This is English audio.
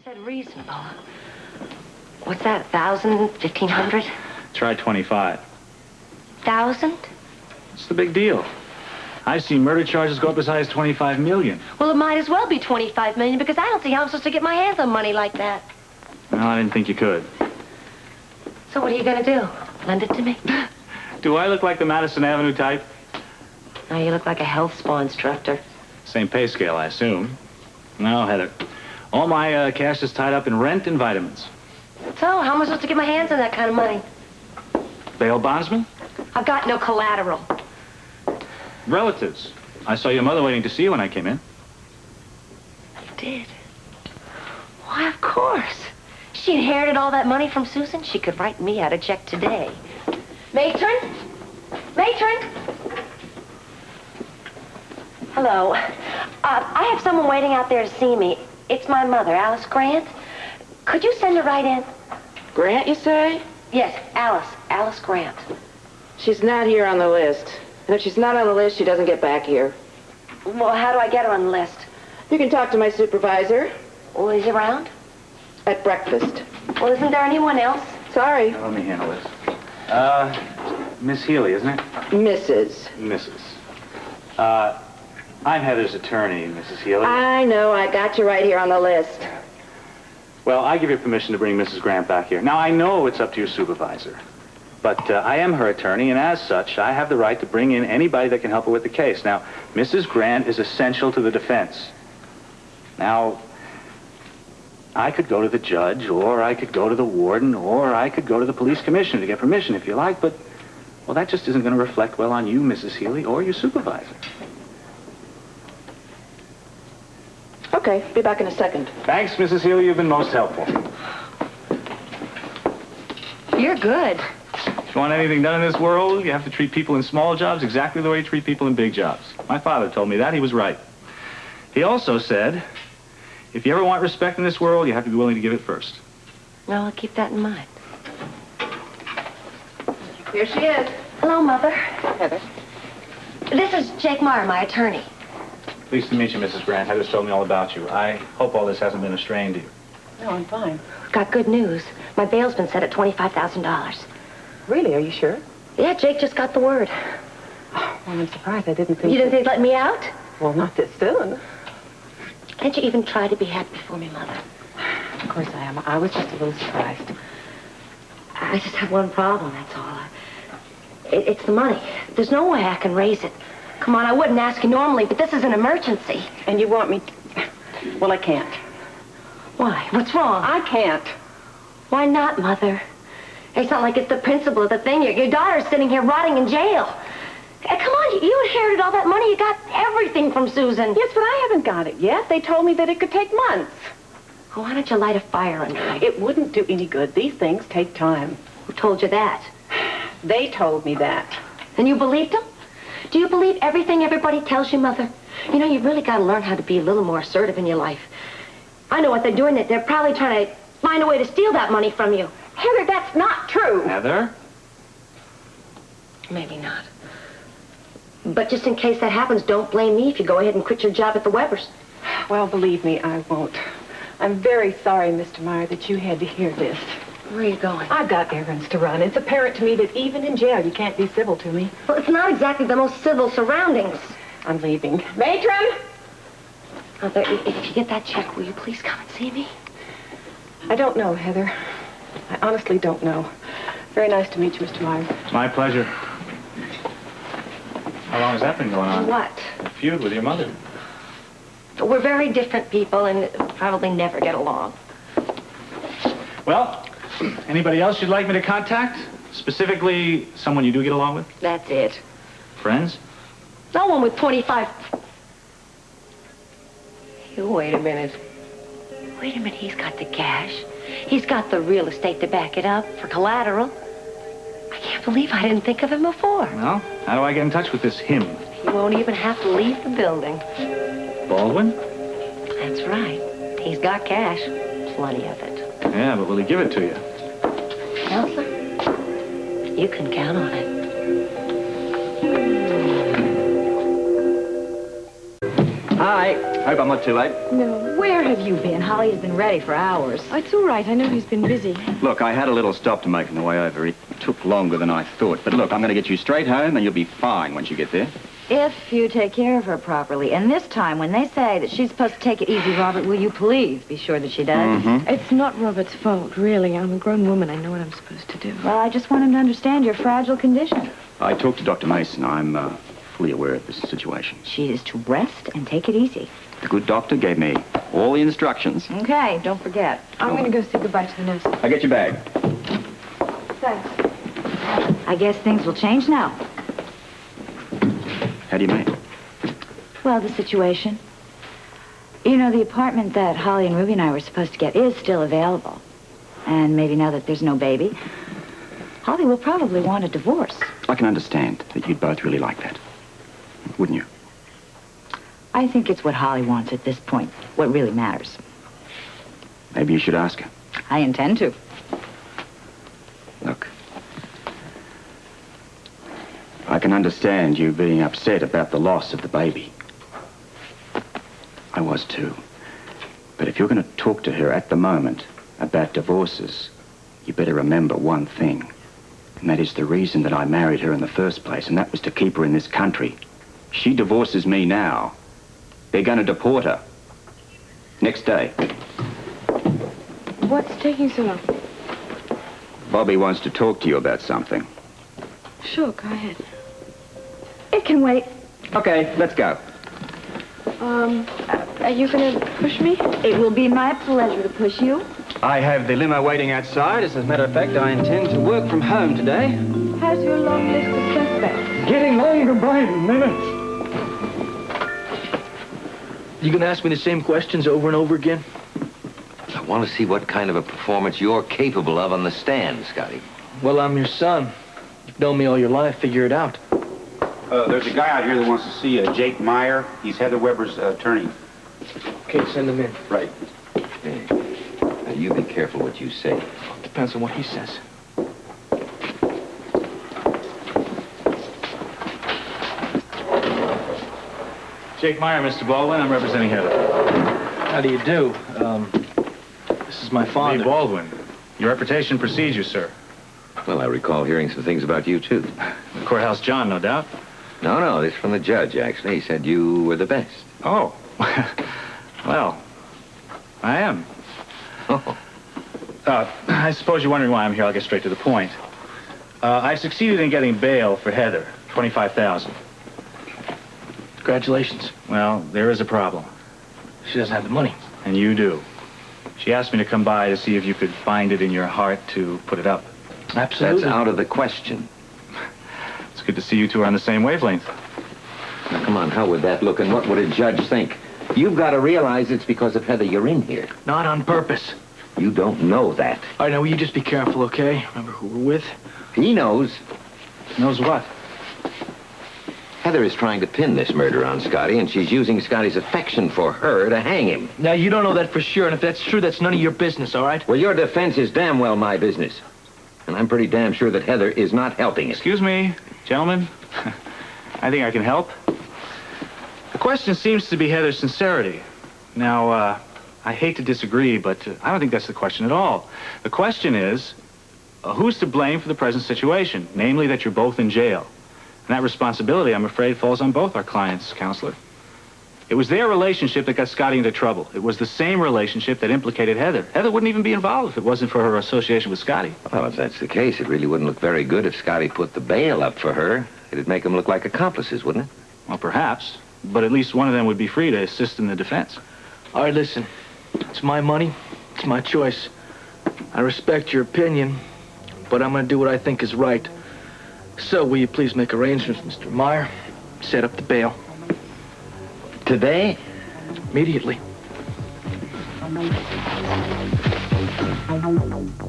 said reasonable. What's that, 1,000, 1,500? Try 25. 1,000? What's the big deal? I've seen murder charges go up as high as 25 million. Well, it might as well be 25 million because I don't see how I'm supposed to get my hands on money like that. Well, I didn't think you could. So what are you going to do? Lend it to me? Do I look like the Madison Avenue type? No, you look like a health spa instructor. Same pay scale, I assume. No, Heather. All my cash is tied up in rent and vitamins. So, how am I supposed to get my hands on that kind of money? Bail bondsman? I've got no collateral. Relatives. I saw your mother waiting to see you when I came in. You did? Why, of course. She inherited all that money from Susan. She could write me out a check today. Matron? Matron? Hello. I have someone waiting out there to see me. It's my mother, Alice Grant. Could you send her right in? Grant, you say? Yes, Alice Grant. She's not here on the list. And if she's not on the list, she doesn't get back here. Well, how do I get her on the list? You can talk to my supervisor. Well, is he around? At breakfast. Well, isn't there anyone else? Sorry. Let me handle this. Miss Healy, isn't it? Mrs. I'm Heather's attorney, Mrs. Healy. I know. I got you right here on the list. Well, I give you permission to bring Mrs. Grant back here. Now, I know it's up to your supervisor. But I am her attorney, and as such, I have the right to bring in anybody that can help her with the case. Now, Mrs. Grant is essential to the defense. Now, I could go to the judge, or I could go to the warden, or I could go to the police commissioner to get permission if you like, but, well, that just isn't going to reflect well on you, Mrs. Healy, or your supervisor. Okay, be back in a second. Thanks, Mrs. Healy. You've been most helpful. You're good. If you want anything done in this world, you have to treat people in small jobs exactly the way you treat people in big jobs. My father told me that. He was right. He also said, if you ever want respect in this world, you have to be willing to give it first. Well, I'll keep that in mind. Here she is. Hello, Mother. Heather. This is Jake Meyer, my attorney. Pleased to meet you, Mrs. Grant. Heather's told me all about you. I hope all this hasn't been a strain to you. No, I'm fine. Got good news. My bail's been set at $25,000. Really? Are you sure? Yeah, Jake just got the word. Oh, well, I'm surprised. I didn't think... You didn't think they'd let me out? Well, not this soon. Can't you even try to be happy for me, Mother? Of course I am. I was just a little surprised. I just have one problem, that's all. It's the money. There's no way I can raise it. Come on, I wouldn't ask you normally, but this is an emergency. And you want me to... Well, I can't. Why? What's wrong? I can't. Why not, Mother? It's not like it's the principle of the thing. Your daughter's sitting here rotting in jail. Come on, you inherited all that money. You got everything from Susan. Yes, but I haven't got it yet. They told me that it could take months. Well, why don't you light a fire under it? It wouldn't do any good. These things take time. Who told you that? They told me that. And you believed them? Do you believe everything everybody tells you, Mother? You know, you've really got to learn how to be a little more assertive in your life. I know what they're doing. They're probably trying to find a way to steal that money from you. Heather, that's not true. Heather? Maybe not. But just in case that happens, don't blame me if you go ahead and quit your job at the Webbers. Well, believe me, I won't. I'm very sorry, Mr. Meyer, that you had to hear this. Where are you going? I've got errands to run. It's apparent to me that even in jail, you can't be civil to me. Well, it's not exactly the most civil surroundings. I'm leaving. Matron! Mother, if you get that check, will you please come and see me? I don't know, Heather. I honestly don't know. Very nice to meet you, Mr. Meyer. It's my pleasure. How long has that been going on? What? A feud with your mother. We're very different people and probably never get along. Well, anybody else you'd like me to contact? Specifically, someone you do get along with? That's it. Friends? No one with 25... You wait a minute. Wait a minute, he's got the cash. He's got the real estate to back it up for collateral. I can't believe I didn't think of him before. Well, how do I get in touch with this him? You won't even have to leave the building. Baldwin? That's right. He's got cash. Plenty of it. Yeah, but will he give it to you? Elsa, you can count on it. Hi. Hope I'm not too late. No. Where have you been? Holly has been ready for hours. Oh, it's all right. I know he's been busy. Look, I had a little stop to make on the way over. It took longer than I thought. But look, I'm going to get you straight home, and you'll be fine once you get there. If you take care of her properly. And this time, when they say that she's supposed to take it easy, Robert, will you please be sure that she does? Mm-hmm. It's not Robert's fault, really. I'm a grown woman. I know what I'm supposed to do. Well, I just want him to understand your fragile condition. I talked to Dr. Mason. I'm fully aware of this situation. She is to rest and take it easy. The good doctor gave me all the instructions. Okay, don't forget. I'm going to go say goodbye to the nurse. I'll get your bag. Thanks. I guess things will change now. How do you mean? Well, the situation. You know, the apartment that Holly and Ruby and I were supposed to get is still available. And maybe now that there's no baby, Holly will probably want a divorce. I can understand that you'd both really like that. Wouldn't you? I think it's what Holly wants at this point, what really matters. Maybe you should ask her. I intend to. Look. I can understand you being upset about the loss of the baby. I was too. But if you're going to talk to her at the moment about divorces, you better remember one thing. And that is the reason that I married her in the first place, and that was to keep her in this country. She divorces me now, they're going to deport her. Next day. What's taking so long? Bobbie wants to talk to you about something. Sure, go ahead. It can wait. Okay, let's go. Are you going to push me? It will be my pleasure to push you. I have the limo waiting outside. As a matter of fact, I intend to work from home today. How's your long list of suspects? Getting longer by the minute. You gonna ask me the same questions over and over again? I want to see what kind of a performance you're capable of on the stand, Scotty. Well, I'm your son. You've known me all your life. Figure it out. There's a guy out here that wants to see Jake Meyer. He's Heather Weber's attorney. Okay, send him in. Right. Hey, now you be careful what you say. Depends on what he says. Jake Meyer, Mr. Baldwin. I'm representing Heather. How do you do? This is my father. Lee Baldwin. Your reputation precedes you, sir. Well, I recall hearing some things about you, too. The courthouse John, no doubt. No, this from the judge, actually. He said you were the best. Oh. Well, I am. Oh. I suppose you're wondering why I'm here. I'll get straight to the point. I succeeded in getting bail for Heather, $25,000. Congratulations. Well, there is a problem. She doesn't have the money. And you do. She asked me to come by to see if you could find it in your heart to put it up. Absolutely. That's out of the question. It's good to see you two are on the same wavelength. Now, come on, how would that look, and what would a judge think? You've got to realize it's because of Heather you're in here. Not on purpose. You don't know that. All right, now, will you just be careful, okay? Remember who we're with? He knows. Knows what? Heather is trying to pin this murder on Scotty, and she's using Scotty's affection for her to hang him. Now, you don't know that for sure, and if that's true, that's none of your business, all right? Well, your defense is damn well my business. And I'm pretty damn sure that Heather is not helping it. Excuse me, gentlemen. I think I can help. The question seems to be Heather's sincerity. Now, I hate to disagree, but I don't think that's the question at all. The question is, who's to blame for the present situation? Namely, that you're both in jail. And that responsibility, I'm afraid, falls on both our clients, Counselor. It was their relationship that got Scotty into trouble. It was the same relationship that implicated Heather. Heather wouldn't even be involved if it wasn't for her association with Scotty. Well, if that's the case, it really wouldn't look very good if Scotty put the bail up for her. It'd make them look like accomplices, wouldn't it? Well, perhaps. But at least one of them would be free to assist in the defense. All right, listen. It's my money. It's my choice. I respect your opinion, but I'm going to do what I think is right. So, will you please make arrangements, Mr. Meyer? Set up the bail. Today? Immediately.